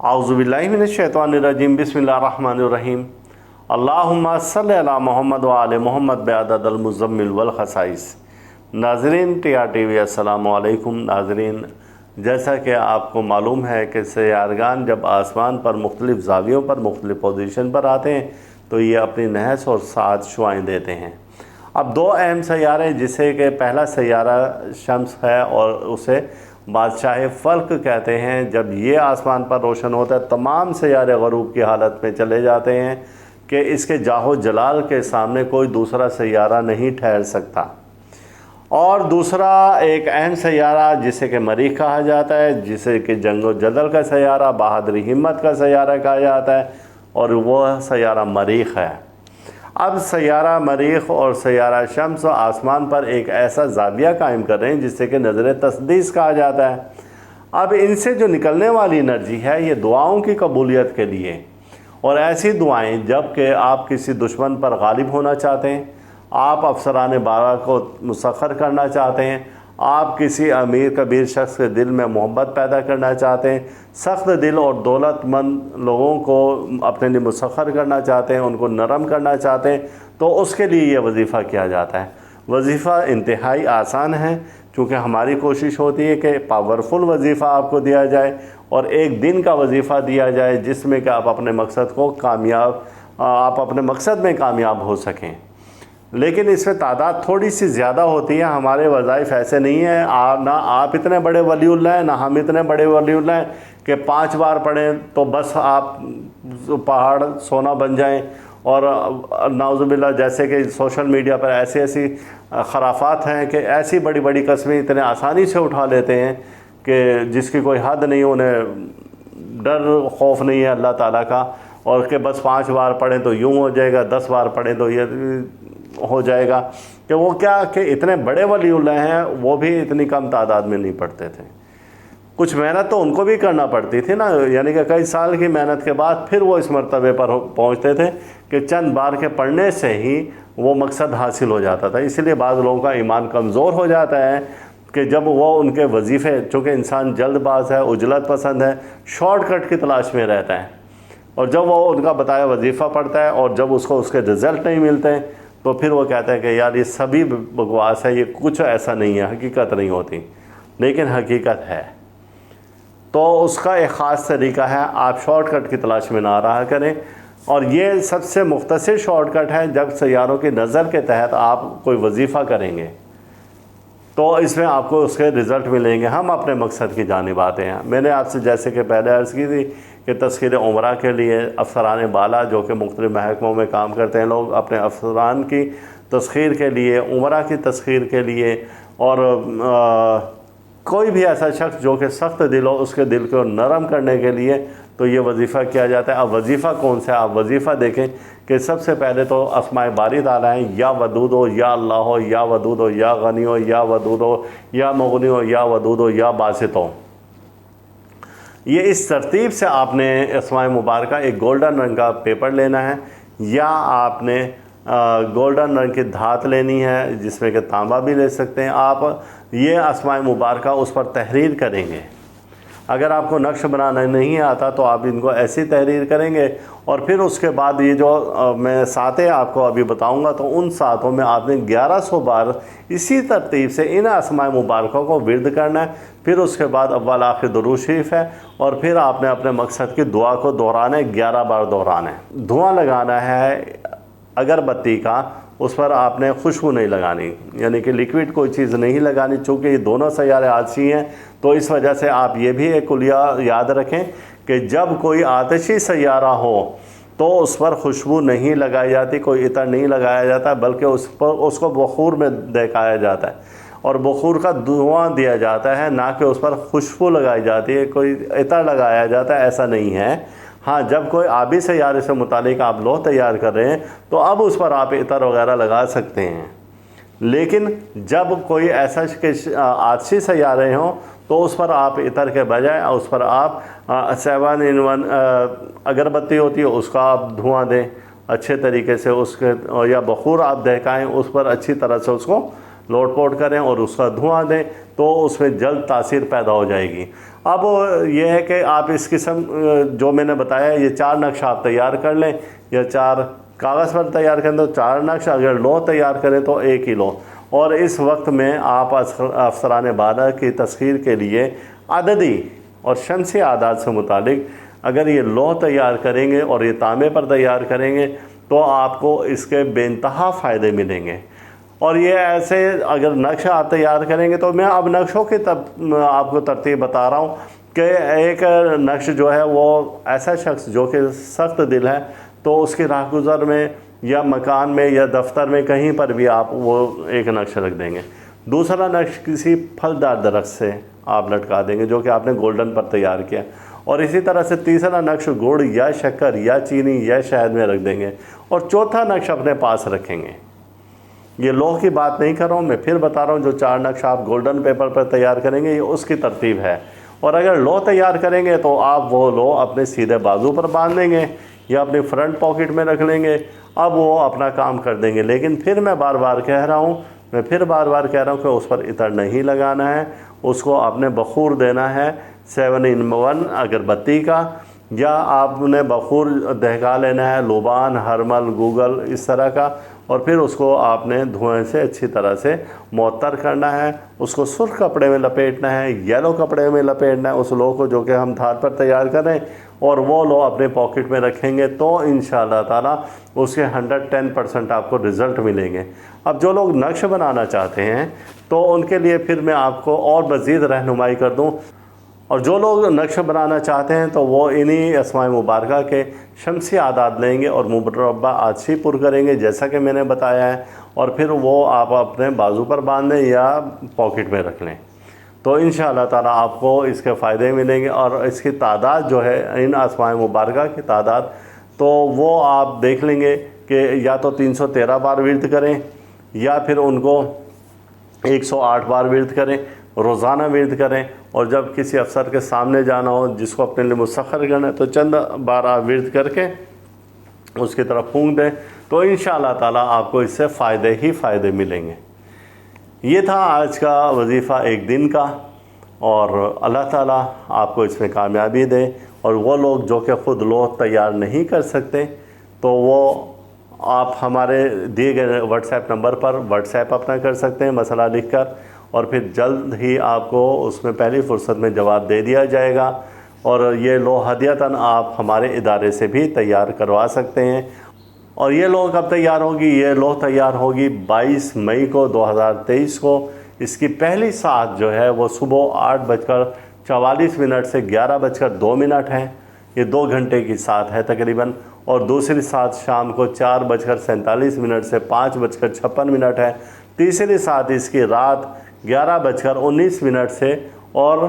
औज़ुबिल्लाहि मिनश्शैतानिर्रजीम बिस्मिल्लाहिर्रहमानिर्रहीम अल्लाहुम्मा सल्लि अला मोहम्मद व आले मोहम्मद बिअददिल मुज़म्मिल वल खसाइस। नाज़रीन TRTV अस्सलामु अलैकुम। नाज़रीन, जैसा कि आपको मालूम है कि सैयारगान जब आसमान पर मुख्तलिफ़ ज़ावियों पर मुख्तलिफ़ पोजीशन पर आते हैं तो ये अपनी नहस और 7 शुआएँ देते हैं। अब 2 अहम सैयारे, जिसे कि पहला सैयारा शम्स है और उसे बादशाह फ़ल्क कहते हैं, जब ये आसमान पर रोशन होता है तमाम सैयारे ग़रूब की हालत में चले जाते हैं कि इसके जाहो जलाल के सामने कोई दूसरा सैयारा नहीं ठहर सकता। और दूसरा एक अहम सैयारा जिसे कि मरीख़ कहा जाता है, जिसे कि जंगो जदल का सैयारा, बहादुरी हिम्मत का सैयारा कहा जाता है, और वह सैयारा मरीख़ है। अब सैयारा मरीख़ और सैयारा शम्स आसमान पर एक ऐसा ज़ाविया कायम कर रहे हैं जिससे कि नज़र तस्दीस कहा जाता है। अब इनसे जो निकलने वाली एनर्जी है ये दुआओं की कबूलियत के लिए, और ऐसी दुआएं जब कि आप किसी दुश्मन पर गालिब होना चाहते हैं, आप अफसरान बारा को मुसख्खर करना चाहते हैं, आप किसी अमीर कबीर शख्स के दिल में मोहब्बत पैदा करना चाहते हैं, सख्त दिल और दौलतमंद लोगों को अपने लिए मुसख्खर करना चाहते हैं, उनको नरम करना चाहते हैं, तो उसके लिए ये वजीफ़ा किया जाता है। वजीफ़ा इंतहाई आसान है, क्योंकि हमारी कोशिश होती है कि पावरफुल वजीफ़ा आपको दिया जाए और एक दिन का वजीफ़ा दिया जाए जिसमें कि आप अपने मकसद में कामयाब हो सकें। लेकिन इसमें तादाद थोड़ी सी ज़्यादा होती है। हमारे वज़ाइफ ऐसे नहीं है, ना आप इतने बड़े वलीउल्लाह हैं, ना हम इतने बड़े वलीउल्लाह हैं कि 5 बार पढ़ें तो बस आप पहाड़ सोना बन जाएं। और नाउज़ुबिल्लाह, जैसे कि सोशल मीडिया पर ऐसी खराफात हैं कि ऐसी बड़ी बड़ी कस्में इतने आसानी से उठा लेते हैं कि जिसकी कोई हद नहीं, उन्हें डर खौफ नहीं है अल्लाह ताला का, और कि बस 5 बार पढ़ें तो यूँ हो जाएगा, 10 बार पढ़ें तो ये हो जाएगा। कि वो क्या कि इतने बड़े वलीउल्लाह हैं, वो भी इतनी कम तादाद में नहीं पढ़ते थे। कुछ मेहनत तो उनको भी करना पड़ती थी ना, यानी कि कई साल की मेहनत के बाद फिर वो इस मर्तबे पर पहुंचते थे कि चंद बार के पढ़ने से ही वो मकसद हासिल हो जाता था। इसलिए बाज़ लोगों का ईमान कमज़ोर हो जाता है कि जब वो उनके वजीफ़े, चूँकि इंसान जल्दबाज है, उजलत पसंद है, शॉर्टकट की तलाश में रहता है, और जब वो उनका बताया वजीफ़ा पढ़ता है और जब उसको उसके रिज़ल्ट नहीं मिलते हैं तो फिर वो कहते हैं कि यार ये सभी बकवास है, ये कुछ ऐसा नहीं है, हकीकत नहीं होती। लेकिन हकीकत है। तो उसका एक ख़ास तरीका है, आप शॉर्टकट की तलाश में ना रहा करें, और ये सबसे मुख्तसर शॉर्टकट है। जब सैयारों की नज़र के तहत आप कोई वजीफ़ा करेंगे तो इसमें आपको उसके रिज़ल्ट मिलेंगे। हम अपने मकसद की जानिब आते हैं। मैंने आपसे जैसे कि पहले अर्ज़ की थी कि तज़कीर उमरा के लिए अफसरान बाला जो कि मुख्तलिफ़ महकमों में काम करते हैं, लोग अपने अफसरान की तज़कीर के लिए, उमरा की तज़कीर के लिए, और कोई भी ऐसा शख्स जो कि सख्त दिल हो उसके दिल को नरम करने के लिए तो ये वजीफ़ा किया जाता है। अब वजीफ़ा कौन सा है? आप वजीफ़ा देखें कि सबसे पहले तो अस्माए बारी ताला हैं, या वदूद हो, या अल्लाह हो, या वदूद हो, या गनी हो, या वदूद हो, या मुगनी हो, या वदूद हो, या बासित हो। ये इस तरतीब से आपने अस्माए मुबारका एक गोल्डन रंग का पेपर लेना है, या आपने गोल्डन रंग की धात लेनी है जिसमें कि तांबा भी ले सकते हैं आप। ये अस्माए मुबारका उस पर तहरीर करेंगे। अगर आपको नक्श बनाना नहीं आता तो आप इनको ऐसी तहरीर करेंगे, और फिर उसके बाद ये जो मैं सातें आपको अभी बताऊंगा तो उन सातों में आपने 1100 बार इसी तरतीब से इन अस्माए मुबारकों को विर्द करना है। फिर उसके बाद अव्वल आखिर दुरूद शरीफ है, और फिर आपने अपने मकसद की दुआ को दोहराना है, 11 बार दोहराना है। धुआं लगाना है अगरबत्ती का, उस पर आपने खुशबू नहीं लगानी, यानी कि लिक्विड कोई चीज़ नहीं लगानी। चूँकि ये दोनों सैयारे आतशी हैं तो इस वजह से आप ये भी एक कुलिया याद रखें कि जब कोई आतिशी सैयारा हो तो उस पर खुशबू नहीं लगाई जाती, कोई इतर नहीं लगाया जाता, बल्कि उस पर उसको बखूर में दहकाया जाता है और बखूर का धुआं दिया जाता है, ना कि उस पर खुशबू लगाई जाती है, कोई इतर लगाया जाता है, ऐसा नहीं है। हाँ, जब कोई आबी सैयारे से मुतालिक आप लोह तैयार कर रहे हैं तो अब उस पर आप इतर वगैरह लगा सकते हैं। लेकिन जब कोई ऐसा कि आतशी सैयारे हों तो उस पर आप इतर के बजाय उस पर आप 7 in 1 अगरबत्ती होती है उसका आप धुआं दें अच्छे तरीके से, उसके या बखूर आप दहकाएँ, उस पर अच्छी तरह से उसको لوٹ پوٹ کریں اور اس کا دھواں دیں تو اس میں جلد تاثیر پیدا ہو جائے گی۔ اب یہ ہے کہ آپ اس قسم جو میں نے بتایا یہ 4 نقش آپ تیار کر لیں، یا 4 کاغذ پر تیار کریں تو 4 نقش، اگر لوح تیار کریں تو 1 ہی لوح۔ اور اس وقت میں آپ افسران بالا کی تسخیر کے لیے عددی اور شمسی اعداد سے متعلق اگر یہ لوح تیار کریں گے اور یہ تانبے پر تیار کریں گے تو آپ کو اس کے بے انتہا فائدے ملیں گے۔ اور یہ ایسے اگر نقش آپ تیار کریں گے تو میں اب نقشوں کی آپ کو ترتیب بتا رہا ہوں کہ ایک نقش جو ہے وہ ایسا شخص جو کہ سخت دل ہے تو اس کی راہ گزر میں یا مکان میں یا دفتر میں کہیں پر بھی آپ وہ ایک نقش رکھ دیں گے۔ دوسرا نقش کسی پھلدار درخت سے آپ لٹکا دیں گے جو کہ آپ نے گولڈن پر تیار کیا، اور اسی طرح سے تیسرا نقش گڑ یا شکر یا چینی یا شہد میں رکھ دیں گے، اور چوتھا نقش اپنے پاس رکھیں گے۔ یہ لوح کی بات نہیں کر رہا ہوں، میں پھر بتا رہا ہوں جو 4 نقش آپ گولڈن پیپر پر تیار کریں گے یہ اس کی ترتیب ہے۔ اور اگر لوح تیار کریں گے تو آپ وہ لوح اپنے سیدھے بازو پر باندھ دیں گے یا اپنی فرنٹ پاکٹ میں رکھ لیں گے، اب وہ اپنا کام کر دیں گے۔ لیکن پھر میں بار بار کہہ رہا ہوں کہ اس پر عطر نہیں لگانا ہے، اس کو آپ نے بخور دینا ہے 7-in-1 اگربتی کا، یا آپ نے بخور دہکا لینا ہے لوبان، ہرمل، گوگل اس طرح کا، اور پھر اس کو آپ نے دھوئیں سے اچھی طرح سے معطر کرنا ہے۔ اس کو سرخ کپڑے میں لپیٹنا ہے، یلو کپڑے میں لپیٹنا ہے اس لوح کو جو کہ ہم دھات پر تیار کریں، اور وہ لوح اپنے پاکٹ میں رکھیں گے تو انشاءاللہ تعالیٰ اس کے 110% آپ کو رزلٹ ملیں گے۔ اب جو لوگ نقش بنانا چاہتے ہیں تو ان کے لیے پھر میں آپ کو اور مزید رہنمائی کر دوں، اور جو لوگ نقش بنانا چاہتے ہیں تو وہ انہی اسماء مبارکہ کے شمسی اعداد لیں گے اور مربع عدسی پر کریں گے جیسا کہ میں نے بتایا ہے، اور پھر وہ آپ اپنے بازو پر باندھیں یا پاکٹ میں رکھ لیں تو انشاءاللہ تعالیٰ آپ کو اس کے فائدے ملیں گے۔ اور اس کی تعداد جو ہے ان اسماء مبارکہ کی تعداد تو وہ آپ دیکھ لیں گے کہ یا تو 313 بار ورد کریں یا پھر ان کو 108 بار ورد کریں، روزانہ ورد کریں، اور جب کسی افسر کے سامنے جانا ہو جس کو اپنے لیے مسخر کرنا ہے تو چند بار آپ ورد کر کے اس کی طرف پھونک دیں تو انشاءاللہ تعالیٰ آپ کو اس سے فائدے ہی فائدے ملیں گے۔ یہ تھا آج کا وظیفہ ایک دن کا، اور اللہ تعالیٰ آپ کو اس میں کامیابی دے۔ اور وہ لوگ جو کہ خود لوح تیار نہیں کر سکتے تو وہ آپ ہمارے دیے گئے واٹس ایپ نمبر پر واٹس ایپ اپنا کر سکتے ہیں مسئلہ لکھ کر، اور پھر جلد ہی آپ کو اس میں پہلی فرصت میں جواب دے دیا جائے گا۔ اور یہ لوح ہدیتاً آپ ہمارے ادارے سے بھی تیار کروا سکتے ہیں۔ اور یہ لوح کب تیار ہوگی؟ یہ لوح تیار ہوگی 22 مئی کو 2023 کو۔ اس کی پہلی ساعت جو ہے وہ صبح 8:44 سے 11:02 ہے، یہ 2 گھنٹے کی ساعت ہے تقریباً، اور دوسری ساعت شام کو 4:47 سے 5:56 ہے۔ تیسری ساعت اس کی رات 11:19 سے اور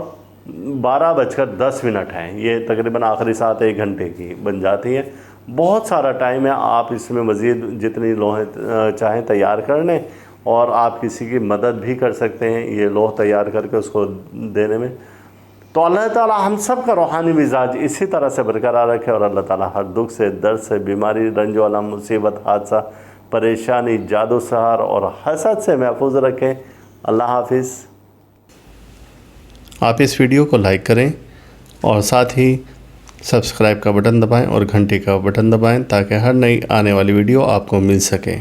12:10 ہے، یہ تقریباً آخری ساعت 1 گھنٹے کی بن جاتی ہے۔ بہت سارا ٹائم ہے، آپ اس میں مزید جتنی لوحیں چاہیں تیار کر لیں، اور آپ کسی کی مدد بھی کر سکتے ہیں یہ لوح تیار کر کے اس کو دینے میں۔ تو اللہ تعالیٰ ہم سب کا روحانی مزاج اسی طرح سے برقرار رکھے، اور اللہ تعالیٰ ہر دکھ سے، درد سے، بیماری، رنج و الم، مصیبت، حادثہ، پریشانی، جادو سحر اور حسد سے محفوظ رکھیں۔ اللہ حافظ۔ آپ اس ویڈیو کو لائک کریں اور ساتھ ہی سبسکرائب کا بٹن دبائیں اور گھنٹی کا بٹن دبائیں تاکہ ہر نئی آنے والی ویڈیو آپ کو مل سکے۔